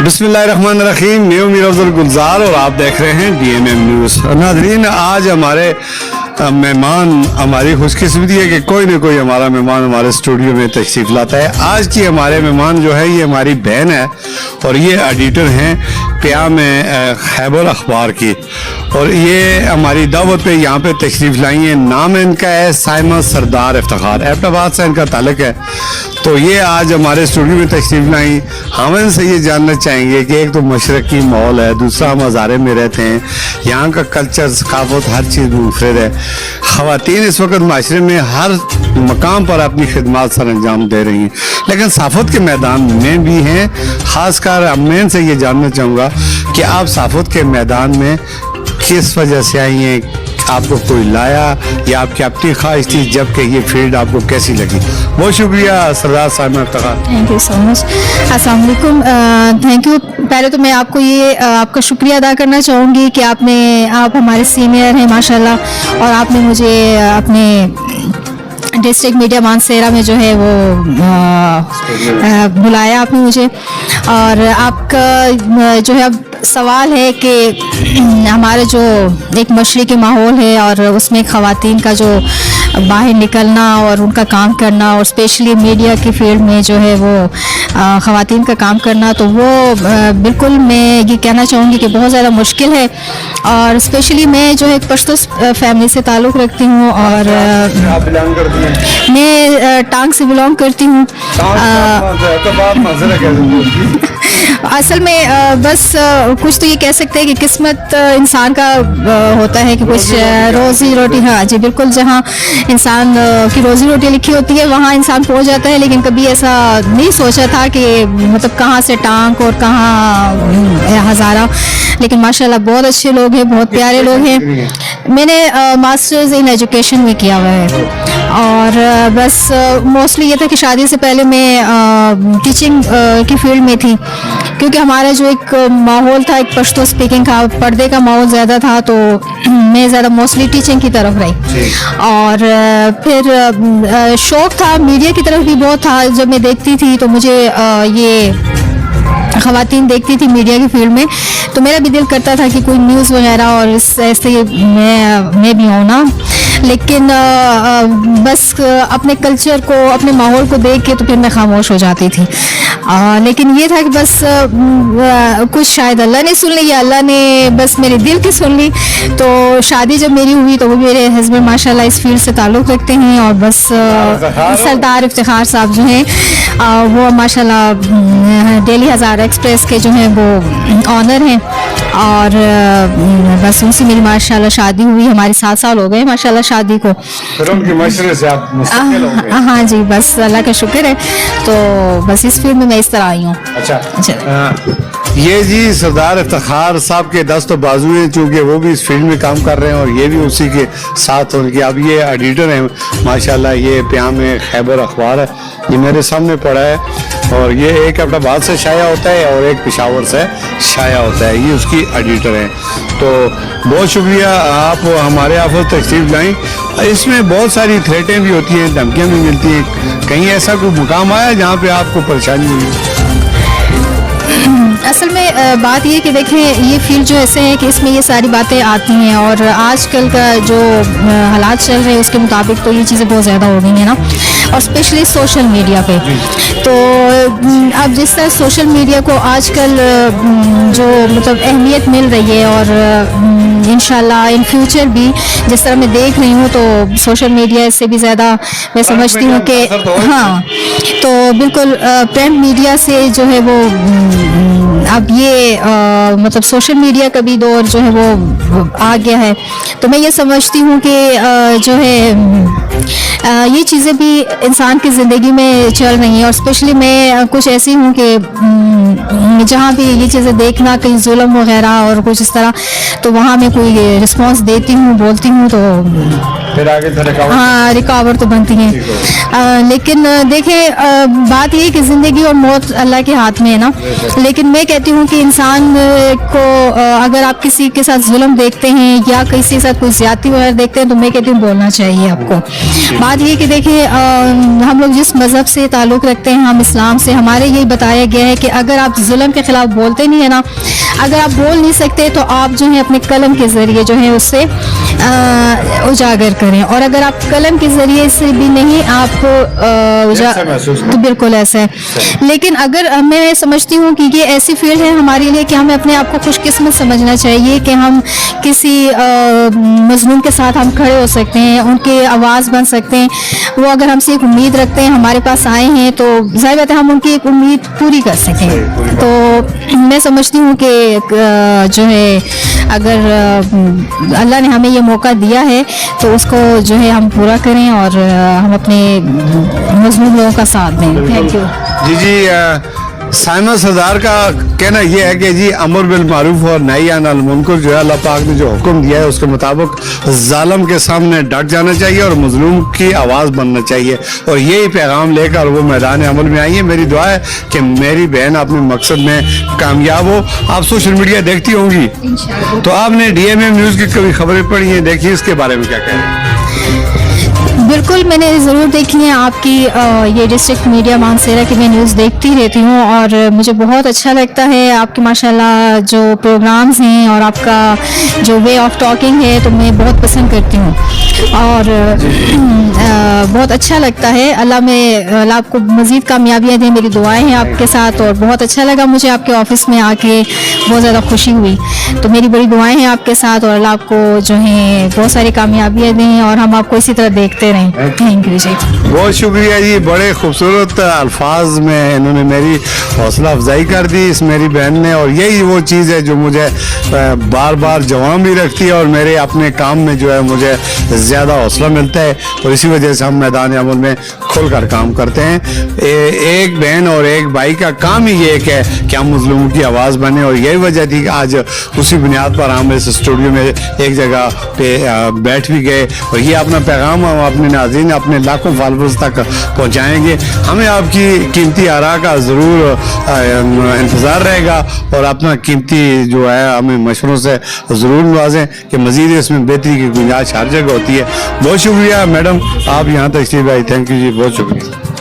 बिस्मिल्लाहिर्रहमानिर्रहीम। मैं उमीर अफजल गुलजार और आप देख रहे हैं DMM न्यूज़। नाज़रीन, आज हमारे मेहमान, हमारी खुशकिस्मती है कि कोई ना कोई हमारा मेहमान हमारे स्टूडियो में तशरीफ़ लाता है। आज की हमारे मेहमान जो है ये हमारी बहन है और ये एडिटर हैं क़याम खैबर अखबार की, और ये हमारी दावत पे यहाँ पे तशरीफ़ लाई हैं। नाम इनका है साइमा सरदार इफ्तिखार, एबटाबाद से इनका ताल्लुक़ है। तो ये आज हमारे स्टूडियो में तशरीफ़ लाई। हम इनसे ये जानना चाहेंगे कि एक तो मशरक़ी माहौल है, दूसरा हम हज़ारे में रहते हैं, यहाँ का कल्चर, सकाफत, हर चीज़ मुनफरद है। ख़वातीन इस वक्त माशरे में हर मकाम पर अपनी खिदमत सर अंजाम दे रही हैं, लेकिन साफत के मैदान में भी हैं। ख़ासकर मैं इनसे ये जानना चाहूँगा कि आप साफत के मैदान में किस वजह से आई हैं, आपको कोई लाया या आपकी अपनी ख्वाहिश थी, जबकि ये फील्ड आपको कैसी लगी? बहुत शुक्रिया सरदार साहिबा Iftikhar. Thank you so much. अस्सलाम वालेकुम। Thank you. पहले तो मैं आपको ये आपका शुक्रिया अदा करना चाहूँगी कि आप हमारे सीनियर हैं माशाल्लाह, और आपने मुझे अपने डिस्ट्रिक्ट मीडिया मानसेरा में जो है वो बुलाया आपने मुझे। और आपका जो है अब सवाल है कि हमारे जो एक मशरक़ी माहौल है और उसमें ख़वातीन का जो बाहर निकलना और उनका काम करना, और स्पेशली मीडिया की फील्ड में जो है वो ख़वातीन का काम करना, तो वो बिल्कुल मैं ये कहना चाहूँगी कि बहुत ज़्यादा मुश्किल है। और स्पेशली मैं जो है एक पश्तो फैमिली से ताल्लुक़ रखती हूँ, और मैं टांग से बिलोंग करती हूँ। असल में बस कुछ तो ये कह सकते हैं कि किस्मत इंसान का होता है कि कुछ रोज़ी रोटी, हाँ जी बिल्कुल, जहाँ इंसान की रोज़ी रोटी लिखी होती है वहाँ इंसान पहुँच जाता है। लेकिन कभी ऐसा नहीं सोचा था कि मतलब कहाँ से टांग और कहाँ हज़ारा। लेकिन माशाल्लाह बहुत अच्छे लोग हैं, बहुत प्यारे लोग हैं। मैंने मास्टर्स इन एजुकेशन में किया हुआ है, और बस मोस्टली ये था कि शादी से पहले मैं टीचिंग की फील्ड में थी, क्योंकि हमारा जो एक माहौल था, एक पश्तो स्पीकिंग का, पर्दे का माहौल ज़्यादा था, तो मैं ज़्यादा मोस्टली टीचिंग की तरफ रही। और फिर शौक़ था मीडिया की तरफ भी बहुत था। जब मैं देखती थी तो मुझे ये ख़वातीन देखती थी मीडिया की फील्ड में, तो मेरा भी दिल करता था कि कोई न्यूज़ वगैरह और ऐसे मैं भी हूँ ना। लेकिन बस अपने कल्चर को, अपने माहौल को देख के तो फिर मैं खामोश हो जाती थी। लेकिन ये था कि बस कुछ शायद अल्लाह ने सुन ली या अल्लाह ने बस मेरे दिल की सुन ली। तो शादी जब मेरी हुई तो वो मेरे हस्बैंड माशाल्लाह इस फील्ड से ताल्लुक़ रखते हैं, और बस सरदार इफ्तिखार साहब जो हैं वो माशाल्लाह डेली हज़ार एक्सप्रेस के जो हैं वो ऑनर हैं। और बस उनसे मेरी माशाल्लाह शादी हुई। हमारे 7 साल हो गए माशाल्लाह शादी को। फिर उनके मशवरे से आप मुस्तकिल हो गए? हाँ जी, बस अल्लाह का शुक्र है। तो बस इस फील्ड में मैं इस तरह आई हूँ। अच्छा, ये जी सरदार इफ्तिखार साहब के दस्त बाजू हैं, चूँकि वो भी इस फील्ड में काम कर रहे हैं और ये भी उसी के साथ उनकी, अब ये एडिटर हैं माशाल्लाह। ये क़याम खैबर अखबार है, ये मेरे सामने पड़ा है, और ये एक एबटाबाद से शाया होता है और एक पेशावर से शाया होता है। ये उसकी एडिटर हैं। तो बहुत शुक्रिया, आप हमारे ऑफिस तशरीफ़ लाएँ। इसमें बहुत सारी थ्रेटें भी होती हैं, धमकियाँ भी मिलती हैं। कहीं ऐसा कोई मुकाम आया जहाँ पे आपको परेशानी हुई? असल में बात ये कि देखें, ये फील्ड जो ऐसे है कि इसमें ये सारी बातें आती हैं, और आजकल का जो हालात चल रहे हैं उसके मुताबिक तो ये चीज़ें बहुत ज़्यादा हो गई हैं ना, और स्पेशली सोशल मीडिया पे। तो अब जिस तरह सोशल मीडिया को आजकल जो मतलब अहमियत मिल रही है, और इंशाल्लाह इन फ्यूचर भी जिस तरह मैं देख रही हूँ, तो सोशल मीडिया से भी ज़्यादा मैं समझती हूँ कि हाँ, तो बिल्कुल प्रिंट मीडिया से जो है वो अब ये मतलब सोशल मीडिया का भी दौर जो है वो आ गया है। तो मैं ये समझती हूँ कि जो है ये चीज़ें भी इंसान की ज़िंदगी में चल रही हैं, और स्पेशली मैं कुछ ऐसी हूँ कि जहाँ भी ये चीज़ें देखना, कहीं जुल्म वगैरह और कुछ इस तरह, तो वहाँ मैं कोई रिस्पॉन्स देती हूँ, बोलती हूँ, तो फिर आगे हाँ रिकावट तो बनती हैं। लेकिन देखें बात ये कि ज़िंदगी और मौत अल्लाह के हाथ में है ना। लेकिन मैं कहती हूँ कि इंसान को अगर आप किसी के साथ जुल्म देखते हैं या किसी के साथ कोई ज़्यादती वगैरह देखते हैं, तो मैं कहती हूँ बोलना चाहिए आपको। बात ये कि देखिए हम लोग जिस मज़हब से ताल्लुक़ रखते हैं, हम इस्लाम से, हमारे यही बताया गया है कि अगर आप जुल्म के खिलाफ बोलते नहीं है ना, अगर आप बोल नहीं सकते तो आप जो है अपने कलम के ज़रिए जो है उससे उजागर करें, और अगर आप कलम के ज़रिए से भी नहीं आप तो बिल्कुल ऐसा है। लेकिन अगर मैं समझती हूँ कि ये ऐसी फील्ड है हमारे लिए कि हमें अपने आप को खुशकिस्मत समझना चाहिए कि हम किसी मजलूम के साथ हम खड़े हो सकते हैं, उनकी आवाज़ बन सकते हैं। वो अगर हमसे एक उम्मीद रखते हैं, हमारे पास आए हैं, तो ज़ाहिर बात है हम उनकी एक उम्मीद पूरी कर सकें। तो मैं समझती हूँ कि जो है अगर अल्लाह ने हमें ये मौका दिया है तो उसको जो है हम पूरा करें और हम अपने मजलूम लोगों का साथ दें। Thank you. जी साइमा सरदार का कहना यह है कि जी अमर बिल मारूफ और नही अनिल मुनकर जो है अल्लाह पाक ने जो हुक्म दिया है उसके मुताबिक जालिम के सामने डट जाना चाहिए और मजलूम की आवाज़ बनना चाहिए, और यही पैगाम लेकर वो मैदान अमल में आई है। मेरी दुआ है कि मेरी बहन अपने मकसद में कामयाब हो। आप सोशल मीडिया देखती होंगी, तो आपने DMM न्यूज़ की कभी खबरें पढ़ी हैं, देखिए इसके बारे में क्या कह रहे हैं? बिल्कुल मैंने ज़रूर देखी है आपकी ये डिस्ट्रिक्ट मीडिया मानसेरा की मैं न्यूज़ देखती रहती हूँ, और मुझे बहुत अच्छा लगता है आपके माशाल्लाह जो प्रोग्राम्स हैं और आपका जो वे ऑफ टॉकिंग है तो मैं बहुत पसंद करती हूँ, और बहुत अच्छा लगता है। अल्लाह आपको मज़ीद कामयाबियाँ दें, मेरी दुआएं हैं आपके साथ, और बहुत अच्छा लगा मुझे आपके ऑफिस में आके, बहुत ज़्यादा खुशी हुई। तो मेरी बड़ी दुआएं हैं आपके साथ, और अल्लाह आपको जो है बहुत सारी कामयाबियाँ दें और हम आपको इसी तरह देखते रहें। थैंक यू जी। बहुत शुक्रिया जी, बड़े खूबसूरत अल्फाज में इन्होंने मेरी हौसला अफजाई कर दी इस मेरी बहन ने, और यही वो चीज़ है जो मुझे बार बार जवान भी रखती है और मेरे अपने काम में जो है मुझे ज़्यादा हौसला मिलता है, और इसी वजह से हम मैदान अमल में खुल कर काम करते हैं। एक बहन और एक भाई का काम ही ये है कि हम मजलूमों की आवाज़ बने, और यही वजह थी कि आज उसी बुनियाद पर हम इस स्टूडियो में एक जगह पे बैठ भी गए, और ये अपना पैगाम हम अपने नाज़रीन अपने लाखों फॉलोअर्स तक पहुंचाएंगे। हमें आपकी कीमती आरा का ज़रूर इंतज़ार रहेगा, और अपना कीमती जो है हमें मशवरों से ज़रूर नवाजें कि मज़ीद इसमें बेहतरी की गुंजाइश हर जगह होती है। बहुत शुक्रिया मैडम, आप यहाँ तक थैंक यू जी, बहुत शुक्रिया।